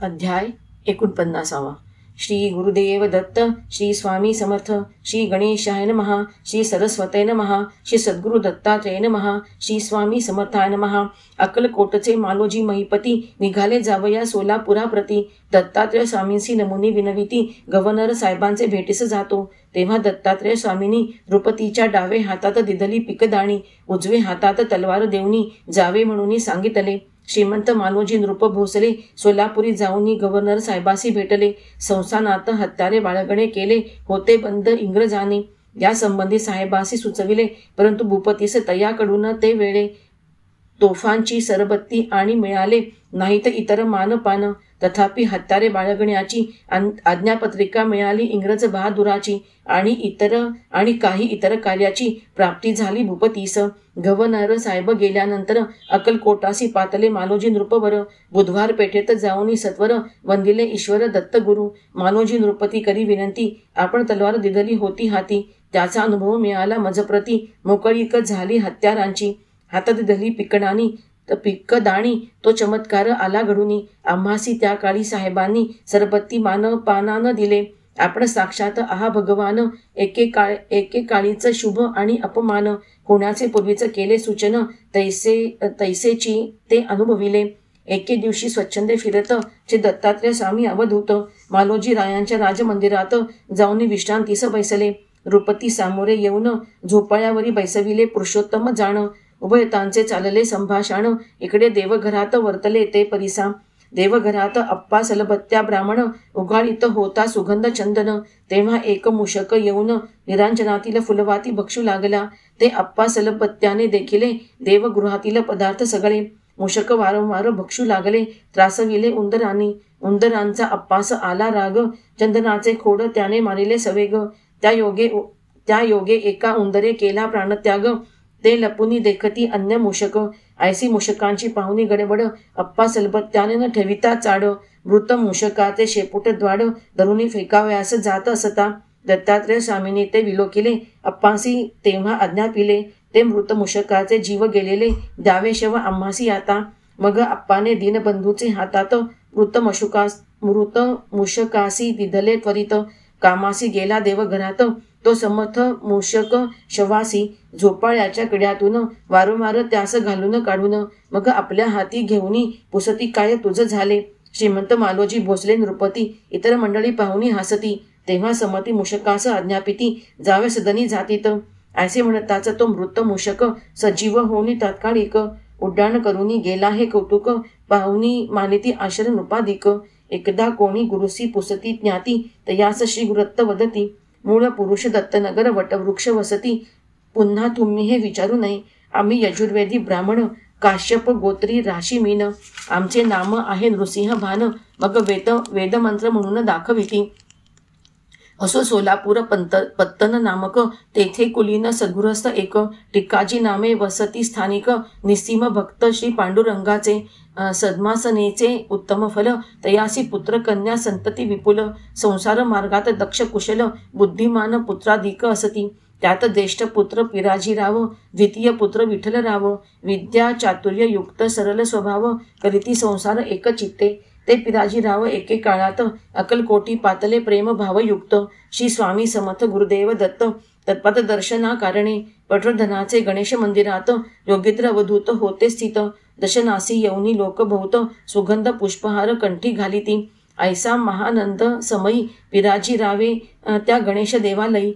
अध्याय 49. श्री गुरुदेव दत्त, श्री स्वामी समर्थ, श्री गणेशाय नमः, श्री सरस्वते नमः, श्री सद्गुरु दत्तात्रेय नमः, श्री स्वामी समर्थाय नमः. अक्कलकोटचे मालोजी महिपती निघाले जावया सोलापुराप्रती. दत्तात्रेय स्वामींशी नमुनी विनविती गव्हर्नर साहेबांचे भेटीस जातो. तेव्हा दत्तात्रेय स्वामींनी नृपतीच्या डावे हातात दिधली पिकदाणी, उजवे हातात तलवार देऊनी जावे म्हणून सांगितले. श्रीमंत मालोजी नृप भोसले सोलापुरी जाऊनी गव्हर्नर साहेबाशी भेटले. संस्थानात हत्यारे बाळगणे केले होते बंद इंग्रजांनी. या संबंधी साहेबाशी सुचविले, परंतु भूपतीस तयाकडून ते वेळे तोफांची सरबत्ती आणि मिळाले नाहीत इतर मानपान. तथापि हत्यारे बाळगण्याची आज्ञापत्रिका मिळाली इंग्रज बहादुराची आणि काही इतर कार्याची प्राप्ती झाली भूपतीस. गव्हर्नर साहेब गेल्यानंतर अक्कलकोटासी पातले मालोजी नृपवर. बुधवार पेठेत जाऊन सत्वर वंदिले ईश्वर दत्त गुरु. मालोजी नृपती करी विनंती, आपण तलवार दिधली होती हाती, त्याचा अनुभव मिळाला मजप्रती. मोकळीक झाली हत्यारांची, हातात दिधली पिकदाणी तो चमत्कार आला घडूनी. आम्हासी त्या काळी साहेबांनी सरबत्ती पानानं दिले. आपण साक्षात आहा भगवान, एकेकाळीच शुभ आणि अपमान होण्याचे पूर्वीच केले सूचन, तैसेची ते अनुभविले. एके दिवशी स्वच्छंदे फिरत श्री दत्तात्रेय स्वामी अवधूत मालोजी रायांच्या राजमंदिरात जाऊन विश्रांतीस बैसले. नृपती सामोरे येऊन झोपाळ्यावरी बैसविले पुरुषोत्तम जाण. उभयतांचे चालले संभाषण. इकडे देवघरात वर्तले ते परिसा. देवघरात अप्पा सलबत्त्या ब्राह्मण उगाळीत होता सुगंध चंदन. तेव्हा एक मूषक येऊन निरांजनातील फुलवाती भक्षू लागला. ते अप्पा सलबत्त्याने देखिले देवगृहातील पदार्थ सगळे. मूषक वारंवार भक्षू लागले. त्रासविले उंदरांनी. उंदरांचा अप्पास आला राग. चंदनाचे खोड त्याने मारिले सवेग. त्या योगे एका उंदरे केला प्राणत्याग. ते लपुनी देखती अन्य मूषक. ऐसी मूषकांची पाहुणी गडबड. अप्पा सलबत्त्याने न ठेविता चाड. मृत मूषकाचे शेपूट द्वाड धरुनी फेकावयास जात असता दत्तात्रेय स्वामींनी ते विलोकिले. अप्पांसी तेव्हा आज्ञा पिले. ते मृत मूषकाचे जीव गेलेले द्यावे शव आम्हासी आता. मग अप्पाने दीनबंधूचे हातात मृत मूषकासी दिधले त्वरित. कामासी गेला देवघरात तो समर्थ मूषक शवासी. झोपाळ्याच्या किड्यातून वारंवार त्यास घालून काढून मग आपल्या हाती घेऊनी पुसती काय तुझ झाले. श्रीमंत मालोजी भोसले नृपती इतर मंडळी पाहुणी हसती. तेव्हा समती मूषकास आज्ञापिती जावे सदनी जातीत. ऐसे म्हणताच तो मृत मूषक सजीव होऊन तात्कालिक उड्डाण करूनी गेला हे कौतुक. पाहुणी मानिती आश्चर्य नृपाधिक. एकदा कोणी गुरुसी पुसती ज्ञाती तयास श्री गुरत्त वदती. मूळ पुरुष दत्तनगर वटवृक्ष वसती. पुन्हा तुम्ही हे विचारू नये. आम्ही यजुर्वेदी ब्राह्मण काश्यप गोत्री राशी मीन. आमचे नाम आहे नृसिंह भान. मग वेदमंत्र म्हणून दाखविती. असो सोलापूर पत्तन नामक. तेथे कुलीन सद्गृहस्थ एक. टिक्काजी नामे वसती स्थानिक. निस्सीम भक्त श्री पांडुरंगाचे. सद्मासनेचे उत्तम फल. तयासी पुत्र कन्या संतती विपुल. संसार मार्गात दक्ष कुशल. बुद्धिमान पुत्राधिक असती. त्यात ज्येष्ठ पुत्र पिराजीराव. द्वितीय पुत्र विठ्ठलराव. विद्या चातुर्य युक्त सरल स्वभाव. करीती संसार एक चित्ते. ते पिराजीराव एके काळात अक्कलकोटी पातले प्रेम भावयुक्त. श्री स्वामी समर्थ गुरुदेव दत्त तत्पाद दर्शना कारणे पठ्ठधनाचे गणेश मंदिरात योगीत्र अवधूत होते स्थित. दशनासी यवनी लोकभोवत सुगंध पुष्पहार कंठी घालिती. ऐसा महानंद समयी पिराजीरावे त्या गणेश देवालयी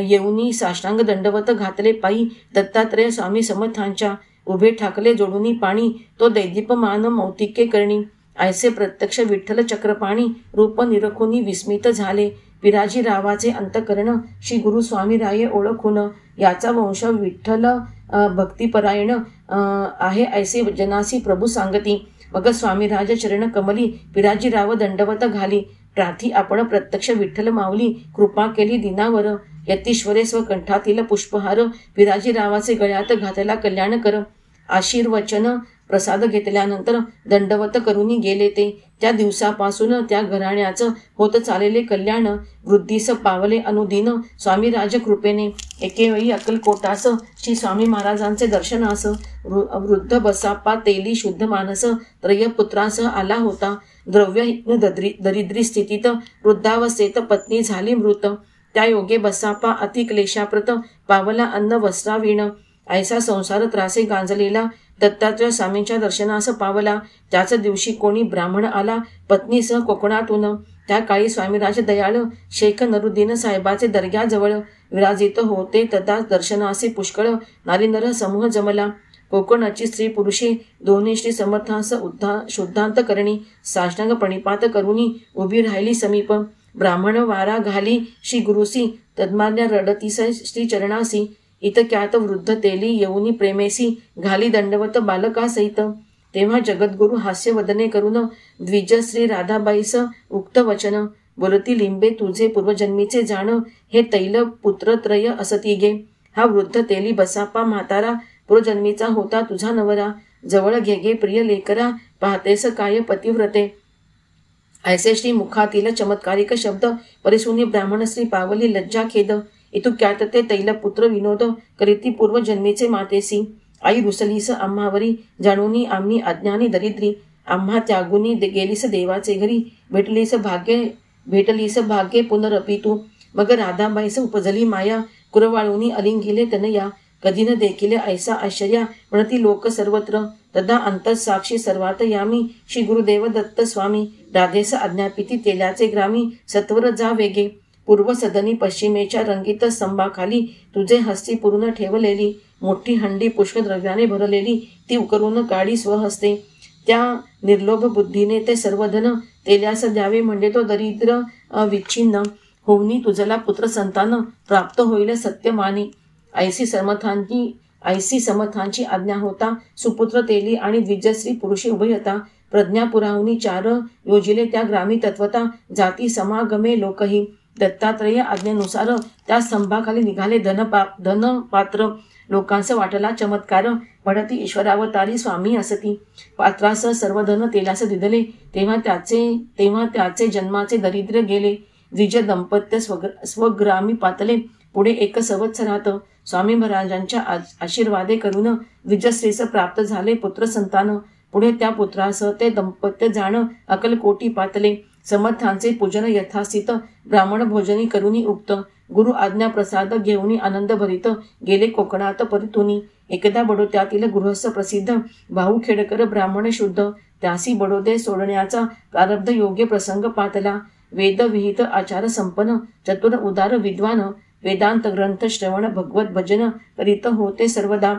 येऊनी साष्टांग दंडवत घातले पायी. दत्तात्रेय स्वामी समर्थांच्या उभे ठाकले जोडूनी पाणी. तो दैदीपमान मौतिके करणी. ऐसे प्रत्यक्ष विठ्ठल चक्रपाणी रूप निरखुनी विस्मित झाले. पिराजीरावाचे अंतकरण श्री गुरु स्वामीराये ओळखून याचा वंश विठ्ठल भक्तिपरायण आहे ऐसे जनासी प्रभू सांगती. मग स्वामीराज चरण कमली पिराजीराव दंडवत घाली. प्रार्थी आपण प्रत्यक्ष विठ्ठल माऊली कृपा केली दिनावर. यतीश्वरे स्वकंठातील पुष्पहार पिराजीरावाचे गळ्यात घातला कल्याण कर. आशीर्वचन प्रसाद घेतल्यानंतर दंडवत करूनी गेले ते. त्या दिवसापासून त्या घराण्याचं होत चाललेले कल्याण वृद्धीस पावले अनुदिन. स्वामी राजकृपेने एकेवेळी अक्कलकोटास श्री स्वामी महाराजांचे दर्शनास वृद्ध बसाप्पा तेली शुद्ध मानस त्रयपुत्रासह आला होता. द्रव्यहीन दरिद्री स्थितीत वृद्धावस्थेत पत्नी झाली मृत. त्या योगे बसाप्पा अति क्लेशाप्रत पावला अन्न वस्त्रावीण. ऐसा संसार त्रासे गांजलेला दत्तात्रय स्वामींच्या दर्शनास पावला. त्याच दिवशी कोणी ब्राह्मण आला पत्नीसह कोकणातून. त्या काळी स्वामीराज दयाळ शेख नरुद्दीन साहेबाचे दर्ग्याजवळ विराजित होते. तदा दर्शनासी पुष्कळ नारीनर समूह जमला. कोकणाची स्त्री पुरुषे दोन्ही श्री समर्थांस शुद्धांत करणी साष्टांग प्रणिपात करुनी उभी राहिली समीप. ब्राह्मण वारा घाली श्री गुरुसी तद्मान्य रडतीस श्री चरणासी. इतक्यात वृद्ध तेली येऊनी प्रेमेसी घाली दंडवत बालकासहित. तेव्हा जगद्गुरु हास्यवदने करून द्विज श्री राधाबाईस उक्त वचन. बोलती लिंबे तुझे पूर्वजन्मीचे जाण हे तैल पुत्रत्रय असती गे. हा वृद्ध तेली बसाप्पा म्हातारा पूर्वजन्मीचा होता तुझा नवरा. जवळ घे गे प्रिय लेकरा पाहतेस काय पतिव्रते. ऐसे श्री मुखातील चमत्कारिक शब्द परिसुनी ब्राह्मण श्री पावली लज्जा खेद. इतुक्यात ते तैलपुत्र विनोद करीती पूर्वजन्मीचे मातेसी. आई रुसलीस आम्हावरी जाणूनी आम्ही अज्ञानी दरिद्री. आम्हा त्यागुनी गेलीस देवाचे घरी भेटलीस भाग्ये पुनरपी तू. मग राधाबाईस उपजली माया कुरवाळूनी अलिंगिले तनया. कधी न देखील ऐसा ऐश्वर्या म्हणती लोक सर्वत्र. तदा अंतःसाक्षी सर्वात यामी श्री गुरुदेव दत्त स्वामी. राधेस आज्ञापिती तेल्याचे ग्रामी सत्वर जा वेगे. पूर्व सदनी पश्चिमेच्या रंगीत स्तंभाखाली तुझे हस्ती पूर्ण ठेवलेली मोठी हंडी पुष्पद्रव्याने भरलेली ती उकरून काढी स्वहस्ते. त्या निर्लोभ बुद्धीने ते सर्वधन तेल्यास द्यावे म्हणजे तो दरिद्र विच्छिन्न होऊनी तुझला पुत्र संतान प्राप्त होईल सत्यमानी. ऐसी समर्थांची आज्ञा होता. सुपुत्र तेली आणि द्विजश्री पुरुषी उभयता. प्रज्ञापुराहुनी 4 योजिले त्या ग्रामी तत्वता. जाती समागमे लोकही. दत्तात्रय आज्ञेनुसार त्या स्तंभाखाली निघाले धनपात्र. लोकांस वाटला चमत्कार म्हणती ईश्वरावतारी स्वामी असती. पात्रास सर्व धन तेलास दिदले. तेव्हा त्याचे जन्माचे दरिद्र गेले. द्विज दंपत्य स्वग्रामी पातले. पुढे 1 संवत्सरात स्वामी महाराजांच्या आशीर्वादे करून द्विजश्रीस प्राप्त झाले पुत्र संतान. पुढे त्या पुत्रासह ते दंपत्य जाण अकलकोटी पातले. समर्थांचे पूजन यथास्थित ब्राह्मण भोजनी करुनी उक्त. गुरु आज्ञा प्रसाद घेऊनी आनंद भरित गेले कोकणात परितुनी. एकदा बडोद्यातील गृहस्थ प्रसिद्ध भाऊ खेडकर ब्राह्मण शुद्ध. त्यासी बडोदे सोडण्याचा प्रारब्ध योग्य प्रसंग पातला. वेद विहित आचार संपन्न चतुर उदार विद्वान. वेदांत ग्रंथ श्रवण भगवत भजन करीत होते सर्वदा.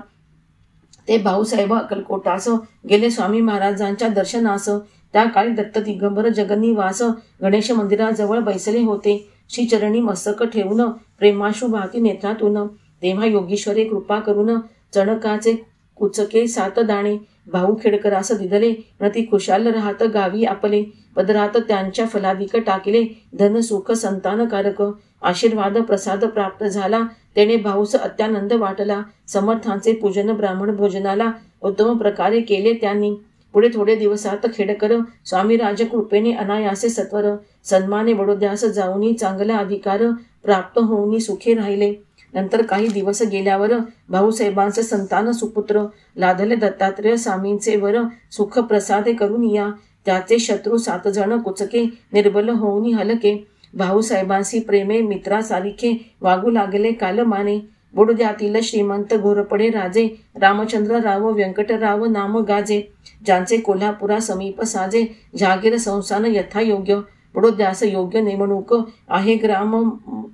ते भाऊसाहेब अक्कलकोटास गेले स्वामी महाराजांच्या दर्शनास. त्या काळी दत्त दिगंबर जगन्निवास गणेश मंदिराजवळ बैसले होते. श्रीचरणी मस्तक ठेवून प्रेमाश्रू वाहती नेत्रातून. तेव्हा योगीश्वरे कृपा करून चणकाचे कुचके 7 दाणे भाऊ खेडकरास दिदले. नती खुशाल राहत गावी आपले. पदरात त्यांच्या फलाधिक टाकिले. धन सुख संतानकारक. आशीर्वाद प्रसाद प्राप्त झाला. तेने भाऊस अत्यानंद वाटला. समर्थांचे पूजन ब्राह्मण भोजनाला उत्तम प्रकारे केले त्यांनी. पुढे थोडे दिवसात खेडकर स्वामी राजकृपेने अनायासे सत्वर सन्माने बडोद्यास जाऊनी चांगला अधिकार प्राप्त होऊनी सुखी राहिले. नंतर काही दिवस गेल्यावर भाऊसाहेबांचे संतान सुपुत्र लादले दत्तात्रय स्वामींचे वर सुख प्रसादे करून या. त्याचे शत्रू 7 जण कुचके निर्बल होऊनी हलके. भाऊसाहेबांशी प्रेमे मित्रासारिखे वागू लागले कालमाने. बडोद्यातील श्रीमंत घोरपडे राजे रामचंद्रराव व्यंकटराव नाम गाजे. ज्यांचे कोल्हापुरा समीप साजे. जागीर संस्थान यथायोग्य. बडोद्यास योग्य नेमणूक आहे ग्राम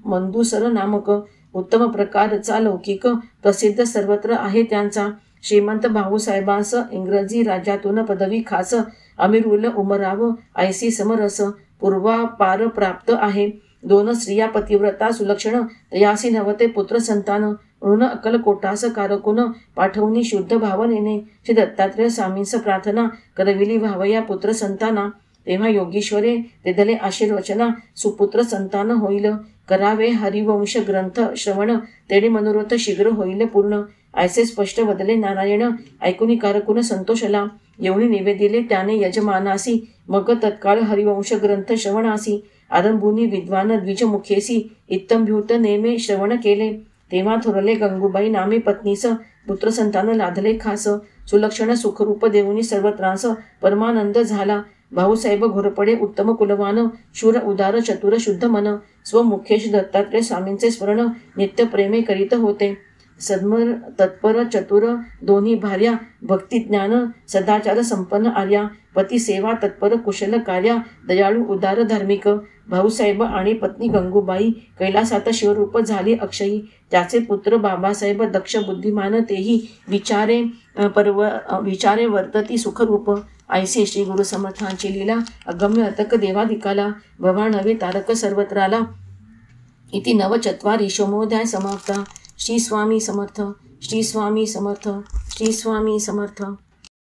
मंदुसर नामक. उत्तम प्रकारचा लौकिक प्रसिद्ध सर्वत्र आहे त्यांचा. श्रीमंत भाऊसाहेबांस इंग्रजी राज्यातून पदवी खास अमीरुल उमराव ऐसी समरस पूर्वापार प्राप्त आहे. 2 स्त्रिया पतिव्रता सुलक्षण तयासी नवते पुत्र संतान. म्हणून अक्कलकोटास कारकून पाठवून शुद्ध भावनेने श्री दत्तात्रय स्वामींस प्रार्थना करविली व्हावया पुत्र संताना. तेव्हा योगीश्वरे दिदले आशीर्वचना. सुपुत्र संतान होईल. करावे हरिवंश ग्रंथ श्रवण. तेणे मनोरथ शीघ्र होईल पूर्ण. ऐसे स्पष्ट बदले नारायण ऐकुनी कारकुन संतोषला. एवढी निवेदिले त्याने यजमानासी मग तत्काळ हरिवंश ग्रंथ श्रवणासी. आरंभुनी विद्वान द्विजमुखेसी इत्तंभ्यूत नेमे श्रवण केले. तेव्हा थोरले गंगूबाई नामे पत्नीस पुत्र संतान लाधले खास. सुलक्षण सुखरूप देऊनी सर्व त्रास परमानंद झाला. भाऊसाहेब घोरपडे उत्तम कुलवान शूर उदार चतुर शुद्ध मन. स्वमुखेश दत्तात्रय स्वामींचे स्मरण नित्य प्रेमे करीत होते. सद्मर तत्पर चतुर दोन्ही भार्या भक्ती ज्ञान सदाचार संपन्न आर्या. पती सेवा तत्पर कुशल कार्या दयाळू उदार धार्मिक. भाऊसाहेब आणि पत्नी गंगूबाई कैलासात शिवरूप झाली अक्षयी. त्याचे पुत्र बाबासाहेब दक्ष बुद्धिमान तेही विचारे वर्तती सुखरूप. ऐसे श्री गुरु समर्थांची लीला अगम्य अतक देवाधिकाला. भवानवे तारक सर्वत्राला इति नवचत्वारिशोमोऽध्याय समाप्ता. श्री स्वामी समर्थ. श्री स्वामी समर्थ. श्री स्वामी समर्थ.